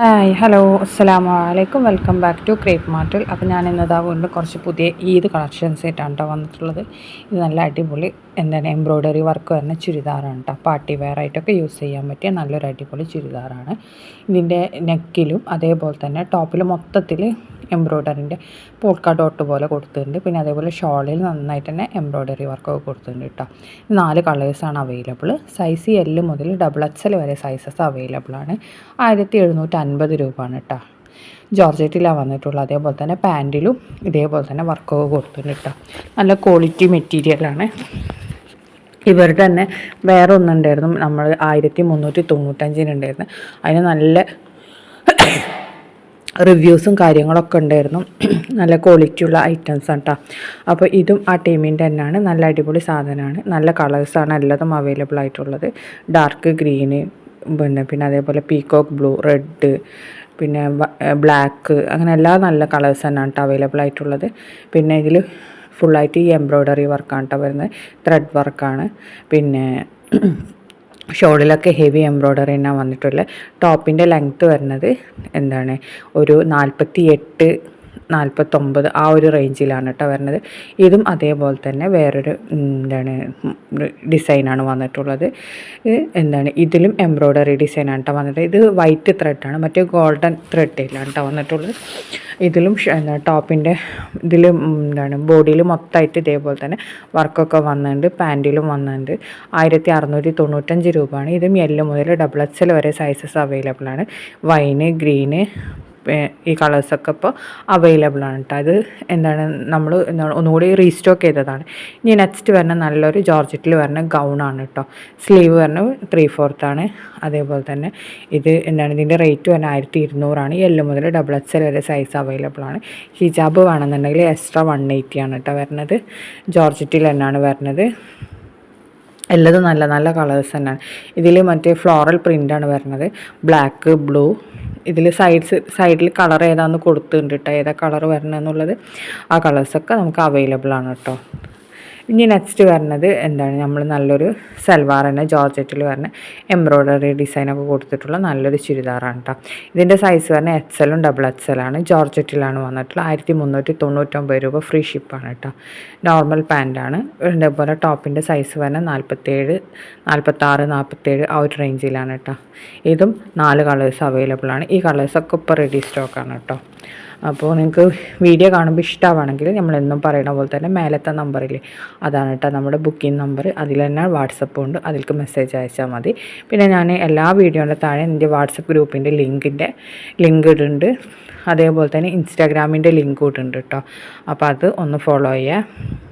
Hi hello അസ്സലാമു അലൈക്കും welcome back to crepe മാർട്ടിൽ. അപ്പോൾ ഞാൻ ഇന്നതാ വീണ്ടും കുറച്ച് പുതിയ ഈദ് കളക്ഷൻസ് ആയിട്ടാണ് കേട്ടോ വന്നിട്ടുള്ളത്. ഇത് നല്ല അടിപൊളി എംബ്രോയ്ഡറി വർക്ക് വരുന്ന ചുരിദാറാണ് കേട്ടോ. പാർട്ടി വെയർ ആയിട്ടൊക്കെ യൂസ് ചെയ്യാൻ പറ്റിയ നല്ലൊരു അടിപൊളി ചുരിദാറാണ്. ഇതിൻ്റെ നെക്കിലും അതേപോലെ തന്നെ ടോപ്പിൽ മൊത്തത്തിൽ എംബ്രോയ്ഡറിൻ്റെ പോൾക്ക ഡോട്ട് പോലെ കൊടുത്തിട്ടുണ്ട്. പിന്നെ അതേപോലെ ഷോളിൽ നന്നായിട്ട് തന്നെ എംബ്രോയ്ഡറി വർക്കൊക്കെ കൊടുത്തിട്ടുണ്ട് കേട്ടോ. 4 കളേഴ്സാണ് അവൈലബിൾ. സൈസ് L മുതൽ XXL വരെ സൈസസ് അവൈലബിൾ ആണ്. 1750 രൂപയാണ് കേട്ടോ. ജോർജറ്റിലാണ് വന്നിട്ടുള്ളത്. അതേപോലെ തന്നെ പാൻറ്റിലും ഇതേപോലെ തന്നെ വർക്കൊക്കെ കൊടുത്തിട്ടുണ്ട് കേട്ടോ. നല്ല ക്വാളിറ്റി മെറ്റീരിയലാണ്. ഇവരുടെ തന്നെ വേറെ ഒന്നുണ്ടായിരുന്നു, നമ്മൾ 1395 ഉണ്ടായിരുന്നു. അതിന് നല്ല റിവ്യൂസും കാര്യങ്ങളൊക്കെ ഉണ്ടായിരുന്നു. നല്ല ക്വാളിറ്റിയുള്ള ഐറ്റംസാണ് കേട്ടോ. അപ്പോൾ ഇതും ആ ടീമിൻ്റെ തന്നെയാണ്. നല്ല അടിപൊളി സാധനമാണ്. നല്ല കളേഴ്സാണ് എല്ലാതും അവൈലബിൾ ആയിട്ടുള്ളത്. ഡാർക്ക് ഗ്രീന്, പിന്നെ അതേപോലെ പീകോക്ക് ബ്ലൂ, റെഡ്, പിന്നെ ബ്ലാക്ക്, അങ്ങനെ എല്ലാ നല്ല കളേഴ്സ് തന്നെയാണ് കേട്ടോ അവൈലബിൾ ആയിട്ടുള്ളത്. പിന്നെ ഇതിൽ ഫുള്ളായിട്ട് ഈ എംബ്രോയ്ഡറി വർക്കാണ് കേട്ടോ വരുന്നത്. ത്രെഡ് വർക്കാണ്. പിന്നെ ഷോളിലൊക്കെ ഹെവി എംബ്രോയ്ഡറി തന്നെയാണ് വന്നിട്ടുള്ളത്. ടോപ്പിൻ്റെ ലെങ്ത്ത് വരുന്നത് ഒരു 48, 49 ആ ഒരു റേഞ്ചിലാണ് കേട്ടോ വരുന്നത്. ഇതും അതേപോലെ തന്നെ വേറൊരു ഡിസൈനാണ് വന്നിട്ടുള്ളത്. ഇതിലും എംബ്രോയ്ഡറി ഡിസൈനാണ് കേട്ടോ വന്നിട്ട്. ഇത് വൈറ്റ് ത്രെഡാണ്, മറ്റേ ഗോൾഡൻ ത്രെഡിലാണ് കേട്ടോ വന്നിട്ടുള്ളത്. ഇതിലും ടോപ്പിൻ്റെ ഇതിൽ ബോഡിയിൽ മൊത്തമായിട്ട് ഇതേപോലെ തന്നെ വർക്കൊക്കെ വന്നിട്ടുണ്ട്. പാൻറ്റിലും വന്നിട്ടുണ്ട്. 1695 രൂപയാണ്. ഇതും L മുതൽ XXL വരെ സൈസസ് അവൈലബിൾ ആണ്. വൈന്, ഗ്രീന്, ഈ കളേഴ്സൊക്കെ ഇപ്പോൾ അവൈലബിൾ ആണ് കേട്ടോ. അത് നമ്മൾ ഒന്നുകൂടി റീസ്റ്റോക്ക് ചെയ്തതാണ്. ഇനി നെക്സ്റ്റ് വരുന്ന നല്ലൊരു ജോർജറ്റിൽ വരുന്ന ഗൗണാണ് കേട്ടോ. സ്ലീവ് വരുന്ന 3/4 ആണ്. അതേപോലെ തന്നെ ഇത് ഇതിൻ്റെ റേറ്റ് വരുന്ന 1200 L മുതൽ XXL വരെ സൈസ് അവൈലബിൾ ആണ്. ഹിജാബ് വേണമെന്നുണ്ടെങ്കിൽ എക്സ്ട്രാ 180 ആണ് കേട്ടോ വരുന്നത്. ജോർജറ്റിൽ തന്നെയാണ് വരുന്നത്. എല്ലതും നല്ല നല്ല കളേഴ്സ് തന്നെയാണ്. ഇതിൽ മറ്റേ ഫ്ലോറൽ പ്രിൻ്റാണ് വരുന്നത്. ബ്ലാക്ക്, ബ്ലൂ, ഇതിൽ സൈഡിൽ കളർ ഏതാണെന്ന് കൊടുത്തിട്ടുണ്ട് കേട്ടോ. ഏതാ കളർ വരണമെന്നുള്ളത് ആ കളേഴ്സൊക്കെ നമുക്ക് അവൈലബിൾ ആണ് കേട്ടോ. ഇനി നെക്സ്റ്റ് വരുന്നത് നമ്മൾ നല്ലൊരു സൽവാർ തന്നെ ജോർജറ്റിൽ വരുന്ന എംബ്രോയ്ഡറി ഡിസൈനൊക്കെ കൊടുത്തിട്ടുള്ള നല്ലൊരു ചുരിദാറാണ് കേട്ടോ. ഇതിൻ്റെ സൈസ് വരുന്ന XL ഉം XXL ആണ്. ജോർജറ്റിലാണ് വന്നിട്ടുള്ളത്. 1399 രൂപ. ഫ്രീ ഷിപ്പാണ് കേട്ടോ. നോർമൽ പാൻറ്റാണ്. ഇതേപോലെ ടോപ്പിൻ്റെ സൈസ് വരുന്ന 47, 46, 47 ആ ഒരു റേഞ്ചിലാണ് കേട്ടോ. ഇതും 4 കളേഴ്സ് അവൈലബിൾ ആണ്. ഈ കളേഴ്സൊക്കെ ഇപ്പോൾ റെഡി സ്റ്റോക്കാണ് കേട്ടോ. അപ്പോൾ നിങ്ങൾക്ക് വീഡിയോ കാണുമ്പോൾ ഇഷ്ടമാണെങ്കിൽ നമ്മളെന്നും പറയുന്ന പോലെ തന്നെ മേലത്തെ നമ്പറിൽ അതാണ് കേട്ടോ നമ്മുടെ ബുക്കിംഗ് നമ്പർ. അതിൽ തന്നെ വാട്സപ്പ് ഉണ്ട്. അതിലേക്ക് മെസ്സേജ് അയച്ചാൽ മതി. പിന്നെ ഞാൻ എല്ലാ വീഡിയോയുടെ താഴെ എൻ്റെ വാട്സപ്പ് ഗ്രൂപ്പിൻ്റെ ലിങ്ക് ഇടുന്നുണ്ട്. അതേപോലെ തന്നെ ഇൻസ്റ്റാഗ്രാമിൻ്റെ ലിങ്ക് ഇടുന്നുണ്ട് കേട്ടോ. അപ്പോൾ അത് ഒന്ന് ഫോളോ ചെയ്യുക.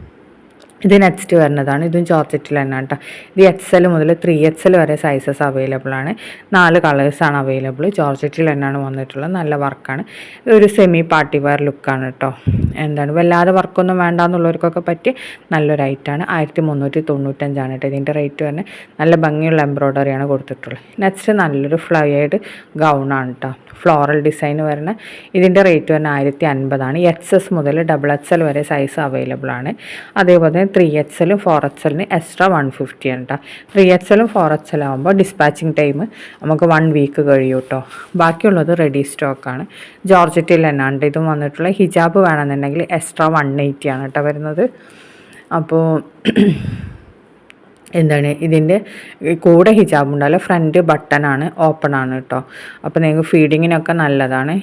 ഇത് നെക്സ്റ്റ് വരുന്നതാണ്. ഇതും ജോർജറ്റിൽ തന്നെയാണ് കേട്ടോ. ഇത് XL മുതൽ 3XL വരെ സൈസസ് അവൈലബിൾ ആണ്. 4 കളേഴ്സാണ് അവൈലബിൾ. ജോർജറ്റിൽ തന്നെയാണ് വന്നിട്ടുള്ളത്. നല്ല വർക്കാണ്. ഒരു സെമി പാർട്ടി വെയർ ലുക്കാണ് കേട്ടോ. വല്ലാതെ വർക്കൊന്നും വേണ്ടാന്നുള്ളവർക്കൊക്കെ പറ്റി നല്ലൊരു ഐറ്റാണ്. 1395 കേട്ടോ ഇതിൻ്റെ റേറ്റ് തന്നെ. നല്ല ഭംഗിയുള്ള എംബ്രോയ്ഡറിയാണ് കൊടുത്തിട്ടുള്ളത്. നെക്സ്റ്റ് നല്ലൊരു ഫ്ലയേഡ് ഗൗണാണ് കേട്ടോ. ഫ്ലോറൽ ഡിസൈൻ വരുന്ന ഇതിൻ്റെ റേറ്റ് തന്നെ 1050 XS മുതൽ XXL വരെ സൈസ് അവൈലബിൾ ആണ്. അതേപോലെ തന്നെ 3XL, 4XL എക്സ്ട്രാ 150 ആണ് കേട്ടോ. 3XL, 4XL ആകുമ്പോൾ ഡിസ്പാച്ചിങ് ടൈം നമുക്ക് 1 വീക്ക് കഴിയും കേട്ടോ. ബാക്കിയുള്ളത് റെഡി സ്റ്റോക്കാണ്. ജോർജറ്റിൽ തന്നെയാണ് ഇതും വന്നിട്ടുള്ള. ഹിജാബ് വേണമെന്നുണ്ടെങ്കിൽ എക്സ്ട്രാ 180 ആണ് കേട്ടോ വരുന്നത്. അപ്പോൾ ഇതിൻ്റെ കൂടെ ഹിജാബ് ഉണ്ടാവില്ല. ഫ്രണ്ട് ബട്ടണാണ്, ഓപ്പൺ ആണ് കേട്ടോ. അപ്പോൾ നിങ്ങൾക്ക് ഫീഡിങ്ങിനൊക്കെ നല്ലതാണ്.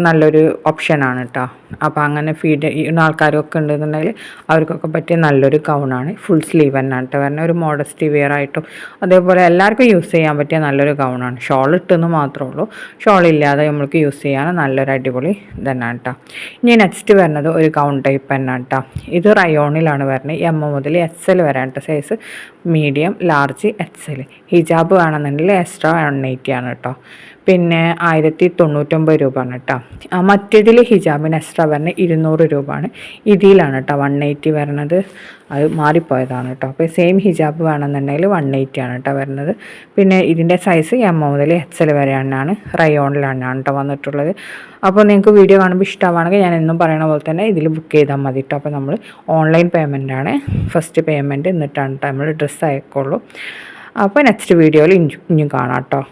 നല്ലൊരു ഓപ്ഷനാണ് കേട്ടോ. അപ്പോൾ അങ്ങനെ ഫീഡ് ചെയ്യുന്ന ആൾക്കാരൊക്കെ ഉണ്ടെന്നുണ്ടെങ്കിൽ അവർക്കൊക്കെ പറ്റിയ നല്ലൊരു ഗൗണാണ്. ഫുൾ സ്ലീവ് തന്നെയാണ് കേട്ടോ വരുന്നത്. ഒരു മോഡസ്റ്റി വെയർ ആയിട്ടും അതേപോലെ എല്ലാവർക്കും യൂസ് ചെയ്യാൻ പറ്റിയ നല്ലൊരു ഗൗണാണ്. ഷോൾ ഇട്ടെന്ന് മാത്രമേ ഉള്ളൂ. ഷോൾ ഇല്ലാതെ നമ്മൾക്ക് യൂസ് ചെയ്യാൻ നല്ലൊരു അടിപൊളി തന്നെയാണ് കേട്ടോ. ഇനി നെക്സ്റ്റ് വരുന്നത് ഒരു ഗൗൺ ടൈപ്പ് തന്നെയാണ് കേട്ടോ. ഇത് റയോണിലാണ് വരുന്നത്. M മുതൽ XL വരെയാണ് കേട്ടോ സൈസ്. Medium, large, XL. ഹിജാബ് വേണമെന്നുണ്ടെങ്കിൽ എക്സ്ട്രാ 180 ആണ് കേട്ടോ. പിന്നെ 1099 രൂപയാണ് കേട്ടോ. മറ്റേതിൽ ഹിജാബിന് എക്സ്ട്രാ വരുന്നത് 200 രൂപയാണ്. ഇതിലാണ് കേട്ടോ 180 വരുന്നത്. അത് മാറിപ്പോയതാണ് കേട്ടോ. അപ്പോൾ സെയിം ഹിജാബ് വേണമെന്നുണ്ടെങ്കിൽ 180 ആണ് കേട്ടോ വരുന്നത്. പിന്നെ ഇതിൻ്റെ സൈസ് M മുതൽ XL വരെയാണ്. റയോണിലാണ് കേട്ടോ വന്നിട്ടുള്ളത്. അപ്പോൾ നിങ്ങൾക്ക് വീഡിയോ കാണുമ്പോൾ ഇഷ്ടമാണെങ്കിൽ ഞാൻ എന്നും പറയണ പോലെ തന്നെ ഇതിൽ ബുക്ക് ചെയ്താൽ മതി കേട്ടോ. അപ്പോൾ നമ്മൾ ഓൺലൈൻ പേയ്മെൻറ്റാണ്. ഫസ്റ്റ് പേയ്മെൻറ്റ് എന്നിട്ടാണ് കേട്ടോ നമ്മൾ ഡ്രസ്സ് അയക്കുള്ളൂ. അപ്പോൾ നെക്സ്റ്റ് വീഡിയോയിൽ ഇനിയും കാണാം കേട്ടോ.